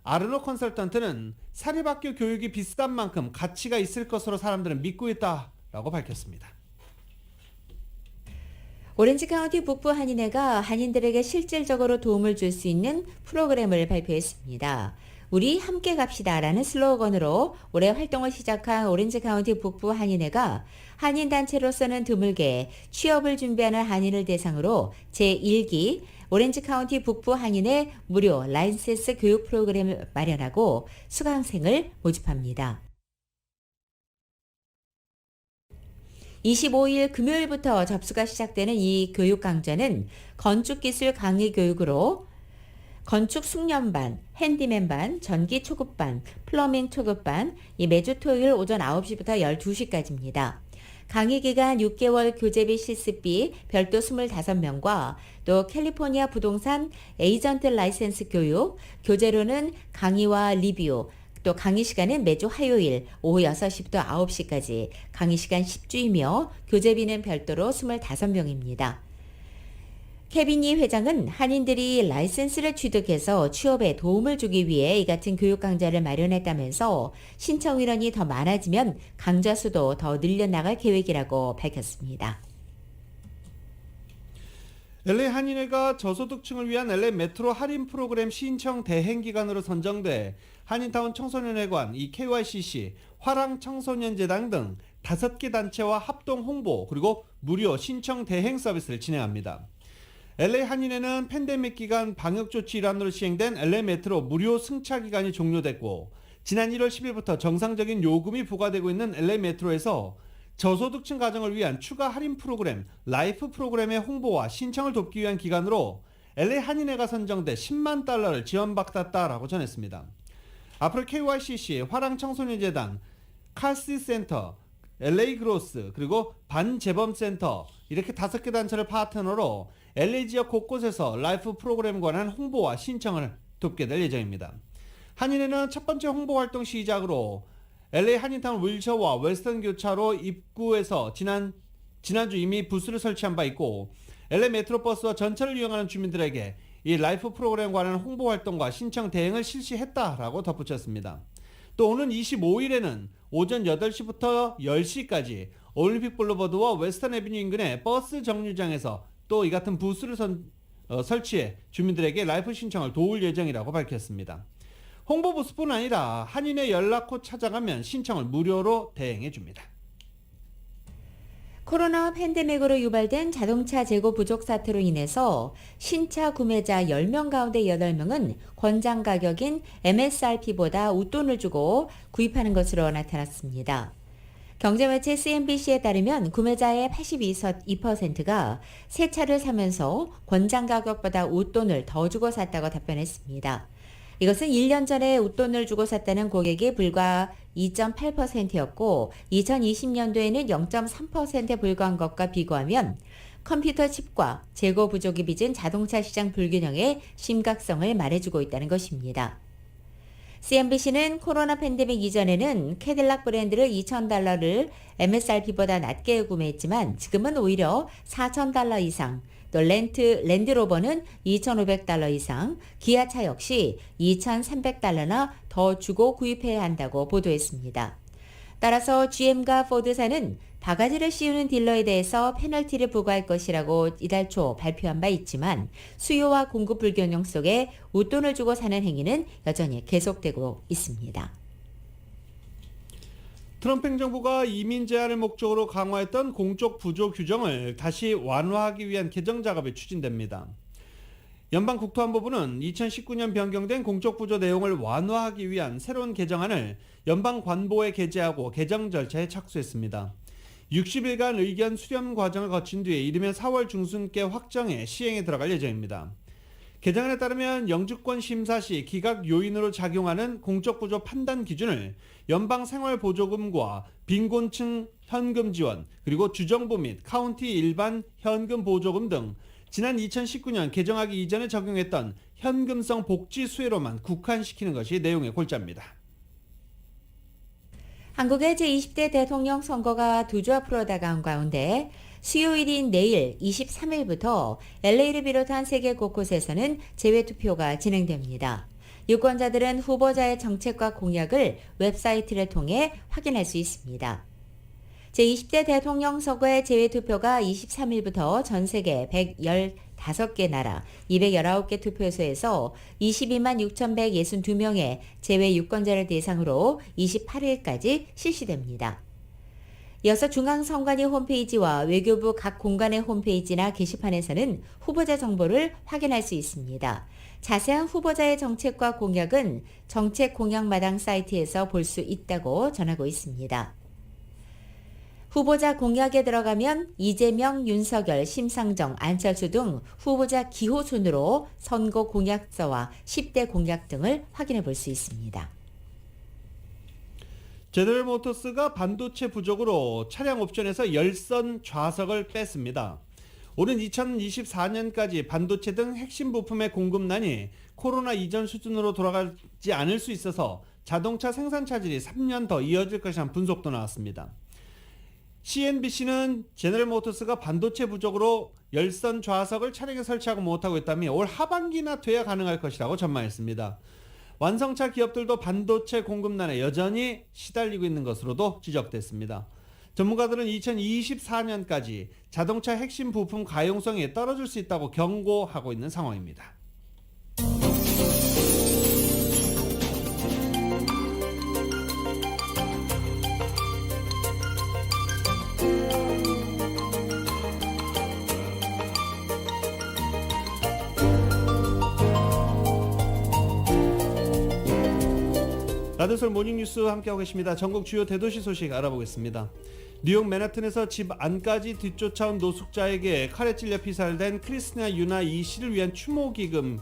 아르노 컨설턴트는 사립학교 교육이 비싼 만큼 가치가 있을 것으로 사람들은 믿고 있다라고 밝혔습니다. 오렌지 카운티 북부 한인회가 한인들에게 실질적으로 도움을 줄 수 있는 프로그램을 발표했습니다. 우리 함께 갑시다라는 슬로건으로 올해 활동을 시작한 오렌지 카운티 북부 한인회가 한인단체로서는 드물게 취업을 준비하는 한인을 대상으로 제1기 오렌지 카운티 북부 한인회 무료 라이센스 교육 프로그램을 마련하고 수강생을 모집합니다. 25일 금요일부터 접수가 시작되는 이 교육 강좌는 건축기술 강의 교육으로 건축 숙련반, 핸디맨반, 전기 초급반, 플러밍 초급반, 매주 토요일 오전 9시부터 12시까지입니다. 강의 기간 6개월 교재비 실습비 별도 25명과 또 캘리포니아 부동산 에이전트 라이센스 교육, 교재로는 강의와 리뷰, 또 강의 시간은 매주 화요일 오후 6시부터 9시까지 강의 시간 10주이며 교재비는 별도로 25명입니다. 케빈이 회장은 한인들이 라이센스를 취득해서 취업에 도움을 주기 위해 이 같은 교육 강좌를 마련했다면서 신청 인원이 더 많아지면 강좌 수도 더 늘려나갈 계획이라고 밝혔습니다. LA 한인회가 저소득층을 위한 LA 메트로 할인 프로그램 신청 대행 기관으로 선정돼 한인타운 청소년회관, 이 KYCC, 화랑 청소년재단 등 5개 단체와 합동 홍보 그리고 무료 신청 대행 서비스를 진행합니다. LA 한인회는 팬데믹 기간 방역 조치 일환으로 시행된 LA 메트로 무료 승차 기간이 종료됐고 지난 1월 10일부터 정상적인 요금이 부과되고 있는 LA 메트로에서 저소득층 가정을 위한 추가 할인 프로그램, 라이프 프로그램의 홍보와 신청을 돕기 위한 기관으로 LA 한인회가 선정돼 10만 달러를 지원받았다라고 전했습니다. 앞으로 KYCC, 화랑 청소년재단, 칼시 센터, LA 그로스, 그리고 반재범센터 이렇게 5개 단체를 파트너로 LA 지역 곳곳에서 라이프 프로그램에 관한 홍보와 신청을 돕게 될 예정입니다. 한인회는 첫 번째 홍보 활동 시작으로 LA 한인타운 윌셔와 웨스턴 교차로 입구에서 지난주 이미 부스를 설치한 바 있고 LA 메트로버스와 전철을 이용하는 주민들에게 이 라이프 프로그램에 관한 홍보 활동과 신청 대행을 실시했다라고 덧붙였습니다. 또 오는 25일에는 오전 8시부터 10시까지 올림픽 블루버드와 웨스턴 애비뉴 인근의 버스 정류장에서 또 이 같은 설치해 주민들에게 라이프 신청을 도울 예정이라고 밝혔습니다. 홍보부스뿐 아니라 한인의 연락처 찾아가면 신청을 무료로 대행해 줍니다. 코로나 팬데믹으로 유발된 자동차 재고 부족 사태로 인해서 신차 구매자 10명 가운데 8명은 권장 가격인 MSRP보다 웃돈을 주고 구입하는 것으로 나타났습니다. 경제매체 CNBC에 따르면 구매자의 82%가 새 차를 사면서 권장 가격보다 웃돈을 더 주고 샀다고 답변했습니다. 이것은 1년 전에 웃돈을 주고 샀다는 고객이 불과 2.8%였고 2020년도에는 0.3%에 불과한 것과 비교하면 컴퓨터 칩과 재고 부족이 빚은 자동차 시장 불균형의 심각성을 말해주고 있다는 것입니다. CNBC는 코로나 팬데믹 이전에는 캐딜락 브랜드를 $2,000를 MSRP보다 낮게 구매했지만 지금은 오히려 $4,000 이상, 또 랜드로버는 $2,500 이상, 기아차 역시 $2,300나 더 주고 구입해야 한다고 보도했습니다. 따라서 GM과 포드사는 바가지를 씌우는 딜러에 대해서 페널티를 부과할 것이라고 이달 초 발표한 바 있지만 수요와 공급 불균형 속에 웃돈을 주고 사는 행위는 여전히 계속되고 있습니다. 트럼프 행정부가 이민 제한을 목적으로 강화했던 공적 부조 규정을 다시 완화하기 위한 개정 작업이 추진됩니다. 연방국토안보부는 2019년 변경된 공적 부조 내용을 완화하기 위한 새로운 개정안을 연방관보에 게재하고 개정 절차에 착수했습니다. 60일간 의견 수렴 과정을 거친 뒤에 이르면 4월 중순께 확정해 시행에 들어갈 예정입니다. 개정안에 따르면 영주권 심사 시 기각 요인으로 작용하는 공적 부조 판단 기준을 연방 생활보조금과 빈곤층 현금 지원, 그리고 주정부 및 카운티 일반 현금 보조금 등 지난 2019년 개정하기 이전에 적용했던 현금성 복지 수혜로만 국한시키는 것이 내용의 골자입니다. 한국의 제20대 대통령 선거가 두 주 앞으로 다가온 가운데 수요일인 내일 23일부터 LA를 비롯한 세계 곳곳에서는 제외투표가 진행됩니다. 유권자들은 후보자의 정책과 공약을 웹사이트를 통해 확인할 수 있습니다. 제20대 대통령 선거의 제외투표가 23일부터 전 세계 115개 나라 219개 투표소에서 22만 6,162명의 제외 유권자를 대상으로 28일까지 실시됩니다. 이어서 중앙선관위 홈페이지와 외교부 각 공간의 홈페이지나 게시판에서는 후보자 정보를 확인할 수 있습니다. 자세한 후보자의 정책과 공약은 정책 공약마당 사이트에서 볼 수 있다고 전하고 있습니다. 후보자 공약에 들어가면 이재명, 윤석열, 심상정, 안철수 등 후보자 기호 순으로 선거 공약서와 10대 공약 등을 확인해 볼 수 있습니다. 제너럴 모터스가 반도체 부족으로 차량 옵션에서 열선 좌석을 뺐습니다. 오는 2024년까지 반도체 등 핵심 부품의 공급난이 코로나 이전 수준으로 돌아가지 않을 수 있어서 자동차 생산 차질이 3년 더 이어질 것이라는 분석도 나왔습니다. CNBC는 제너럴 모터스가 반도체 부족으로 열선 좌석을 차량에 설치하고 못하고 있다며 올 하반기나 돼야 가능할 것이라고 전망했습니다. 완성차 기업들도 반도체 공급난에 여전히 시달리고 있는 것으로도 지적됐습니다. 전문가들은 2024년까지 자동차 핵심 부품 가용성이 떨어질 수 있다고 경고하고 있는 상황입니다. 라디오솔 모닝뉴스 함께하고 계십니다. 전국 주요 대도시 소식 알아보겠습니다. 뉴욕 맨하튼에서 집 안까지 뒤쫓아온 노숙자에게 칼에 찔려 피살된 크리스티나 유나 이 씨를 위한 추모기금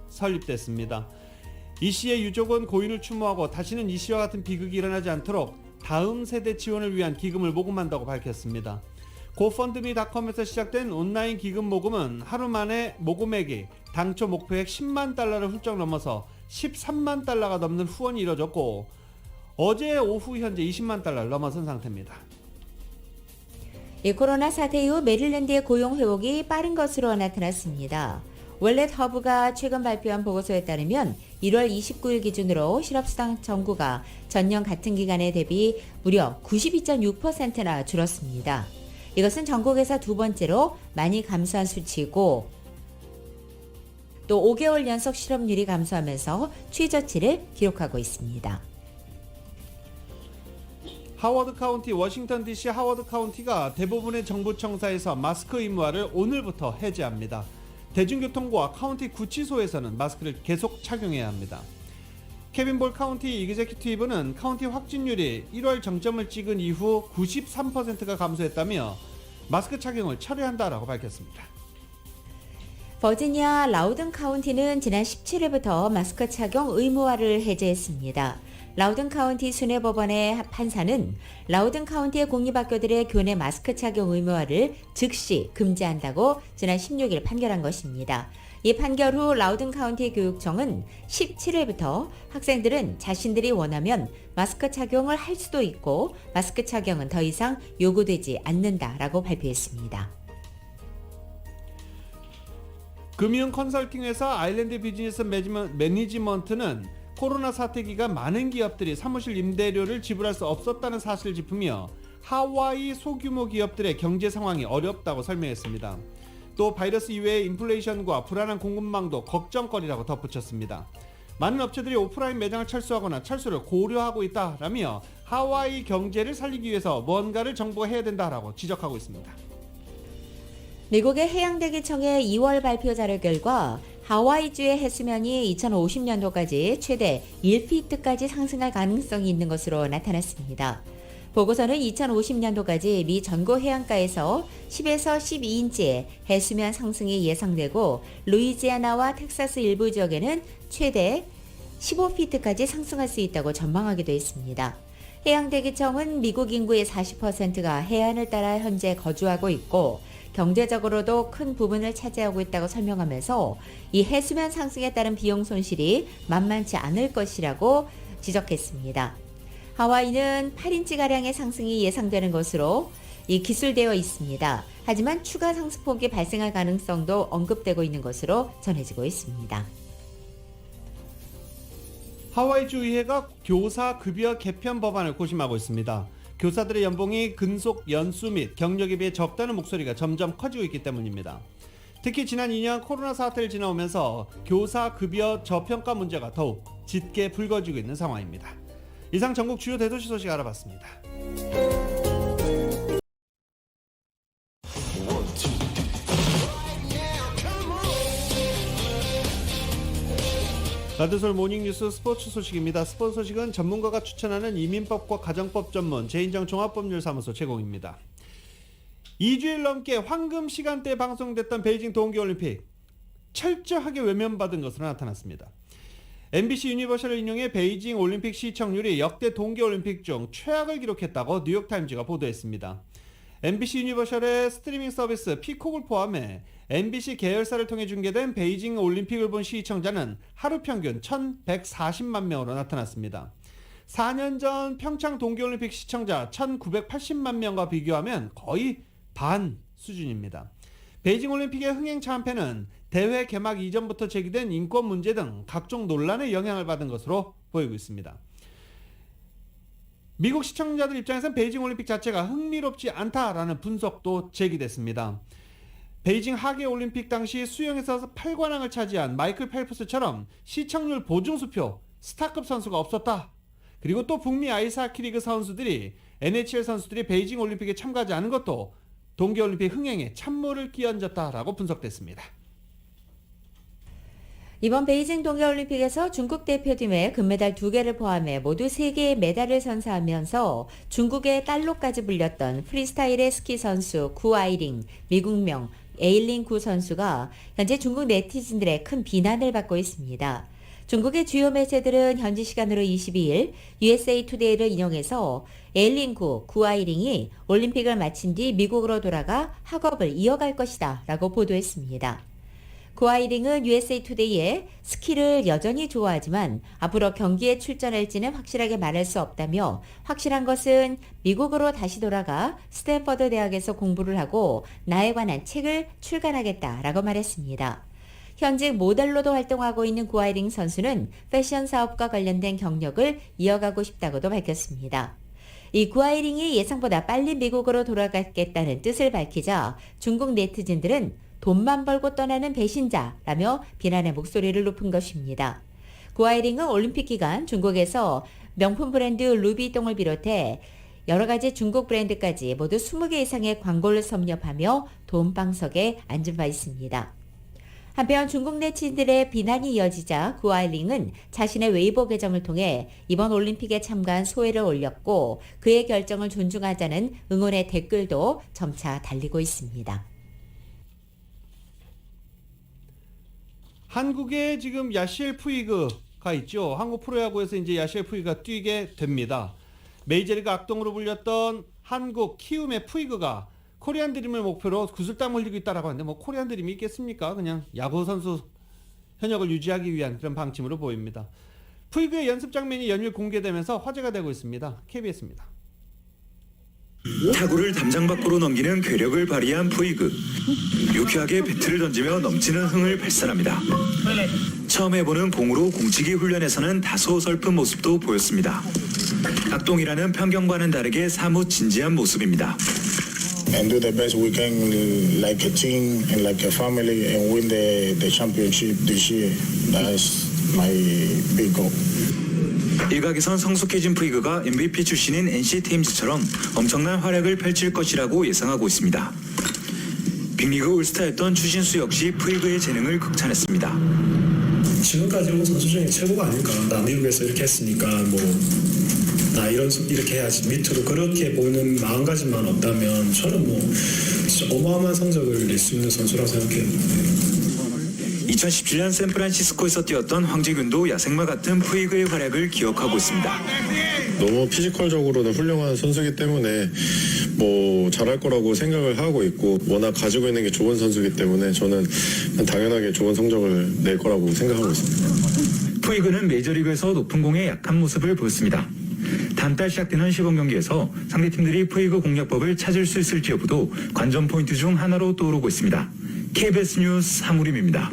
설립됐습니다. 이 씨의 유족은 고인을 추모하고 다시는 이 씨와 같은 비극이 일어나지 않도록 다음 세대 지원을 위한 기금을 모금한다고 밝혔습니다. 고펀드미닷컴에서 시작된 온라인 기금 모금은 하루 만에 모금액이 당초 목표액 10만 달러를 훌쩍 넘어서 13만 달러가 넘는 후원이 이뤄졌고 어제 오후 현재 20만 달러를 넘어선 상태입니다. 코로나 사태 이후 메릴랜드의 고용 회복이 빠른 것으로 나타났습니다. 월렛 허브가 최근 발표한 보고서에 따르면 1월 29일 기준으로 실업수당 청구가 전년 같은 기간에 대비 무려 92.6%나 줄었습니다. 이것은 전국에서 두 번째로 많이 감소한 수치이고 또 5개월 연속 실업률이 감소하면서 최저치를 기록하고 있습니다. 하워드 카운티, 워싱턴 DC 하워드 카운티가 대부분의 정부 청사에서 마스크 의무화를 오늘부터 해제합니다. 대중교통부와 카운티 구치소에서는 마스크를 계속 착용해야 합니다. 케빈 볼 카운티 이그제큐티브는 카운티 확진율이 1월 정점을 찍은 이후 93%가 감소했다며 마스크 착용을 철회한다라고 밝혔습니다. 버지니아 라우든 카운티는 지난 17일부터 마스크 착용 의무화를 해제했습니다. 라우든 카운티 수뇌법원의 판사는 라우든 카운티의 공립학교들의 교내 마스크 착용 의무화를 즉시 금지한다고 지난 16일 판결한 것입니다. 이 판결 후 라우든 카운티 교육청은 17일부터 학생들은 자신들이 원하면 마스크 착용을 할 수도 있고 마스크 착용은 더 이상 요구되지 않는다라고 발표했습니다. 금융 컨설팅 회사 아일랜드 비즈니스 매니지먼트는 코로나 사태 기간 많은 기업들이 사무실 임대료를 지불할 수 없었다는 사실을 짚으며 하와이 소규모 기업들의 경제 상황이 어렵다고 설명했습니다. 또 바이러스 이외의 인플레이션과 불안한 공급망도 걱정거리라고 덧붙였습니다. 많은 업체들이 오프라인 매장을 철수하거나 철수를 고려하고 있다라며 하와이 경제를 살리기 위해서 뭔가를 정부가 해야 된다라고 지적하고 있습니다. 미국의 해양대기청의 2월 발표 자료 결과 하와이주의 해수면이 2050년도까지 최대 1피트까지 상승할 가능성이 있는 것으로 나타났습니다. 보고서는 2050년도까지 미 전고 해안가에서 10에서 12인치의 해수면 상승이 예상되고 루이지아나와 텍사스 일부 지역에는 최대 15피트까지 상승할 수 있다고 전망하기도 했습니다. 해양대기청은 미국 인구의 40%가 해안을 따라 현재 거주하고 있고 경제적으로도 큰 부분을 차지하고 있다고 설명하면서 이 해수면 상승에 따른 비용 손실이 만만치 않을 것이라고 지적했습니다. 하와이는 8인치가량의 상승이 예상되는 것으로 기술되어 있습니다. 하지만 추가 상승폭이 발생할 가능성도 언급되고 있는 것으로 전해지고 있습니다. 하와이주 의회가 교사 급여 개편 법안을 고심하고 있습니다. 교사들의 연봉이 근속 연수 및 경력에 비해 적다는 목소리가 점점 커지고 있기 때문입니다. 특히 지난 2년 코로나 사태를 지나오면서 교사 급여 저평가 문제가 더욱 짙게 불거지고 있는 상황입니다. 이상 전국 주요 대도시 소식 알아봤습니다. 라디오서울 모닝뉴스 스포츠 소식입니다. 스포츠 소식은 전문가가 추천하는 이민법과 가정법 전문 제인정 종합법률사무소 제공입니다. 2주일 넘게 황금 시간대에 방송됐던 베이징 동계올림픽 철저하게 외면받은 것으로 나타났습니다. MBC 유니버셜을 인용해 베이징 올림픽 시청률이 역대 동계올림픽 중 최악을 기록했다고 뉴욕타임즈가 보도했습니다. MBC 유니버셜의 스트리밍 서비스 피콕을 포함해 MBC 계열사를 통해 중계된 베이징 올림픽을 본 시청자는 하루 평균 1,140만 명으로 나타났습니다. 4년 전 평창 동계올림픽 시청자 1,980만 명과 비교하면 거의 반 수준입니다. 베이징 올림픽의 흥행 참패는 대회 개막 이전부터 제기된 인권 문제 등 각종 논란에 영향을 받은 것으로 보이고 있습니다. 미국 시청자들 입장에선 베이징 올림픽 자체가 흥미롭지 않다라는 분석도 제기됐습니다. 베이징 하계 올림픽 당시 수영에서 8관왕을 차지한 마이클 펠프스처럼 시청률 보증수표 스타급 선수가 없었다. 그리고 또 북미 아이스하키 리그 선수들이 NHL 선수들이 베이징 올림픽에 참가하지 않은 것도 동계올림픽 흥행에 찬물을 끼얹었다라고 분석됐습니다. 이번 베이징 동계올림픽에서 중국 대표팀의 금메달 2개를 포함해 모두 3개의 메달을 선사하면서 중국의 딸로까지 불렸던 프리스타일의 스키 선수 구아이링, 미국명 에일린 구 선수가 현재 중국 네티즌들의 큰 비난을 받고 있습니다. 중국의 주요 매체들은 현지 시간으로 22일 USA 투데이를 인용해서 에일린 구아이링이 올림픽을 마친 뒤 미국으로 돌아가 학업을 이어갈 것이다 라고 보도했습니다. 구아이링은 USA 투데이에 스키를 여전히 좋아하지만 앞으로 경기에 출전할지는 확실하게 말할 수 없다며 확실한 것은 미국으로 다시 돌아가 스탠퍼드 대학에서 공부를 하고 나에 관한 책을 출간하겠다라고 말했습니다. 현직 모델로도 활동하고 있는 구아이링 선수는 패션 사업과 관련된 경력을 이어가고 싶다고도 밝혔습니다. 이 구아이링이 예상보다 빨리 미국으로 돌아가겠다는 뜻을 밝히자 중국 네티즌들은 돈만 벌고 떠나는 배신자라며 비난의 목소리를 높은 것입니다. 구아이링은 올림픽 기간 중국에서 명품 브랜드 루비똥을 비롯해 여러 가지 중국 브랜드까지 모두 20개 이상의 광고를 섭렵하며 돈방석에 앉은 바 있습니다. 한편 중국 네티즌들의 비난이 이어지자 구아이링은 자신의 웨이보 계정을 통해 이번 올림픽에 참가한 소회를 올렸고 그의 결정을 존중하자는 응원의 댓글도 점차 달리고 있습니다. 한국에 지금 야시엘 푸이그가 있죠. 한국 프로야구에서 이제 야시엘 푸이그가 뛰게 됩니다. 메이저리그 악동으로 불렸던 한국 키움의 푸이그가 코리안 드림을 목표로 구슬땀 흘리고 있다라고 하는데 뭐 코리안 드림이 있겠습니까? 그냥 야구 선수 현역을 유지하기 위한 그런 방침으로 보입니다. 푸이그의 연습 장면이 연일 공개되면서 화제가 되고 있습니다. KBS입니다. 타구를 담장 밖으로 넘기는 괴력을 발휘한 푸이그. 유쾌하게 배트를 던지며 넘치는 흥을 발산합니다. 처음 해보는 공으로 공치기 훈련에서는 다소 설픈 모습도 보였습니다. 악동이라는 편견과는 다르게 사뭇 진지한 모습입니다. And do the best we can, like a team and like a family, and win the championship this year. That's my big goal. 일각에선 성숙해진 푸이그가 MVP 출신인 NC 테임즈처럼 엄청난 활약을 펼칠 것이라고 예상하고 있습니다. 빅리그 올스타였던 추신수 역시 푸이그의 재능을 극찬했습니다. 지금까지 온 선수 중에 최고가 아닐까. 나 미국에서 이렇게 했으니까 나 이렇게 해야지. 밑으로 그렇게 보는 마음가짐만 없다면 저는 진짜 어마어마한 성적을 낼 수 있는 선수라고 생각해요. 2017년 샌프란시스코에서 뛰었던 황재균도 야생마 같은 푸이그의 활약을 기억하고 있습니다. 너무 피지컬적으로는 훌륭한 선수이기 때문에 잘할 거라고 생각을 하고 있고 워낙 가지고 있는 게 좋은 선수이기 때문에 저는 당연하게 좋은 성적을 낼 거라고 생각하고 있습니다. 푸이그는 메이저리그에서 높은 공에 약한 모습을 보였습니다. 다음 달 시작되는 시범경기에서 상대팀들이 푸이그 공략법을 찾을 수 있을지 여부도 관전 포인트 중 하나로 떠오르고 있습니다. KBS 뉴스 하무림입니다.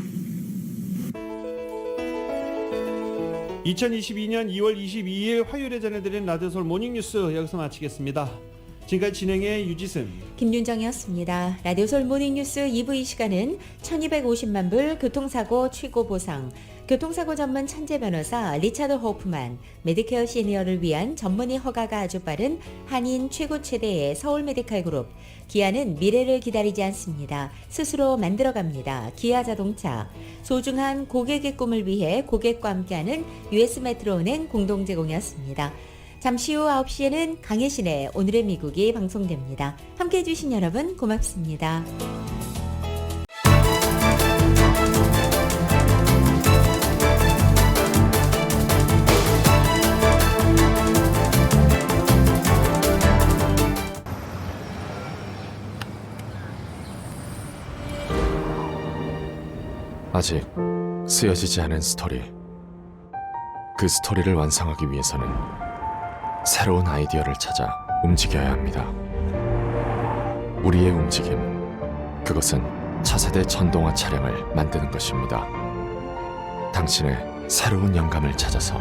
2022년 2월 22일 화요일에 전해드린 라디오 서울 모닝뉴스 여기서 마치겠습니다. 지금까지 진행의 유지승, 김윤정이었습니다. 라디오 서울 모닝뉴스 2부 이 시간은 1250만 불 교통사고 최고 보상, 교통사고 전문 천재 변호사 리차드 호프만, 메디케어 시니어를 위한 전문의 허가가 아주 빠른 한인 최고 최대의 서울 메디칼 그룹, 기아는 미래를 기다리지 않습니다. 스스로 만들어갑니다. 기아 자동차, 소중한 고객의 꿈을 위해 고객과 함께하는 US 메트로은행 공동 제공이었습니다. 잠시 후 9시에는 강혜신의 오늘의 미국이 방송됩니다. 함께해 주신 여러분 고맙습니다. 아직 쓰여지지 않은 스토리. 그 스토리를 완성하기 위해서는 새로운 아이디어를 찾아 움직여야 합니다. 우리의 움직임, 그것은 차세대 전동화 차량을 만드는 것입니다. 당신의 새로운 영감을 찾아서